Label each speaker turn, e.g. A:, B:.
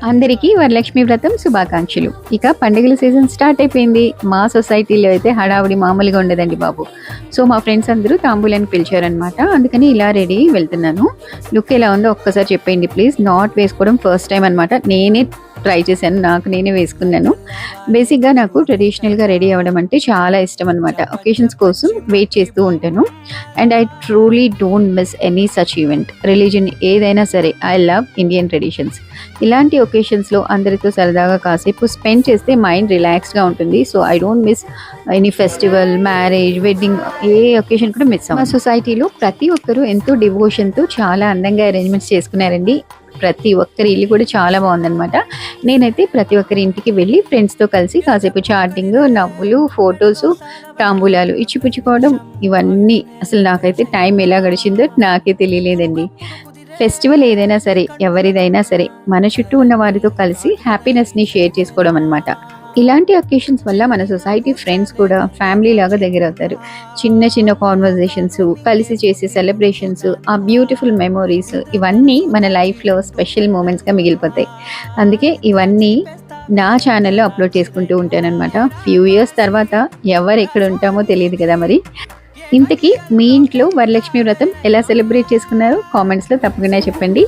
A: అందరికీ వరలక్ష్మి వ్రతం శుభాకాంక్షలు. ఇక పండుగల సీజన్ స్టార్ట్ అయిపోయింది. మా సొసైటీలో అయితే హడావుడి మామూలుగా ఉండదండి బాబు. సో మా ఫ్రెండ్స్ అందరూ తాంబూలానికి పిలిచారనమాట. అందుకని ఇలా రెడీ వెళ్తున్నాను. లుక్ ఎలా ఉందో ఒక్కసారి చెప్పండి ప్లీజ్. నాట్ వేసుకోవడం ఫస్ట్ టైం అనమాట. నేనే ట్రై చేశాను, నాకు నేనే వేసుకున్నాను. బేసిక్గా నాకు ట్రెడిషనల్గా రెడీ అవ్వడం అంటే చాలా ఇష్టం అనమాట. ఒకేషన్స్ కోసం వెయిట్ చేస్తూ ఉంటాను. And I truly don't miss any such event. Religion ఏదైనా సరే, ఐ లవ్ ఇండియన్ ట్రెడిషన్స్. ఇలాంటి ఒకేషన్స్లో అందరితో సరదాగా కాసేపు స్పెండ్ చేస్తే మైండ్ రిలాక్స్గా ఉంటుంది. So I don't miss any festival, marriage, wedding, ఏ ఒకేషన్ కూడా మిస్ అవ్వం. మా సొసైటీలో ప్రతి ఒక్కరూ ఎంతో డివోషన్తో చాలా అందంగా అరేంజ్మెంట్స్ చేసుకున్నారండి. ప్రతి ఒక్కరి ఇల్లు కూడా చాలా బాగుందనమాట. నేనైతే ప్రతి ఒక్కరి ఇంటికి వెళ్ళి ఫ్రెండ్స్తో కలిసి కాసేపు చాటింగ్, నవ్వులు, ఫొటోస్, తాంబూలాలు ఇచ్చిపుచ్చుకోవడం, ఇవన్నీ అసలు నాకైతే టైం ఎలా గడిచిందో నాకే తెలియలేదండి. ఫెస్టివల్ ఏదైనా సరే, ఎవరిదైనా సరే, మన చుట్టూ ఉన్న వారితో కలిసి హ్యాపీనెస్ని షేర్ చేసుకోవడం అనమాట. ఇలాంటి అకేషన్స్ వల్ల మన సొసైటీ ఫ్రెండ్స్ కూడా ఫ్యామిలీ లాగా దగ్గర అవుతారు. చిన్న చిన్న కాన్వర్జేషన్స్, కలిసి చేసే సెలబ్రేషన్స్, ఆ బ్యూటిఫుల్ మెమోరీస్, ఇవన్నీ మన లైఫ్లో స్పెషల్ మూమెంట్స్గా మిగిలిపోతాయి. అందుకే ఇవన్నీ నా ఛానల్లో అప్లోడ్ చేసుకుంటూ ఉంటానన్నమాట. ఫ్యూ ఇయర్స్ తర్వాత ఎవరు ఎక్కడ ఉంటామో తెలియదు కదా మరి. ఇంతకీ మీ ఇంట్లో వరలక్ష్మి వ్రతం ఎలా సెలబ్రేట్ చేసుకున్నారో కామెంట్స్లో తప్పకుండా చెప్పండి.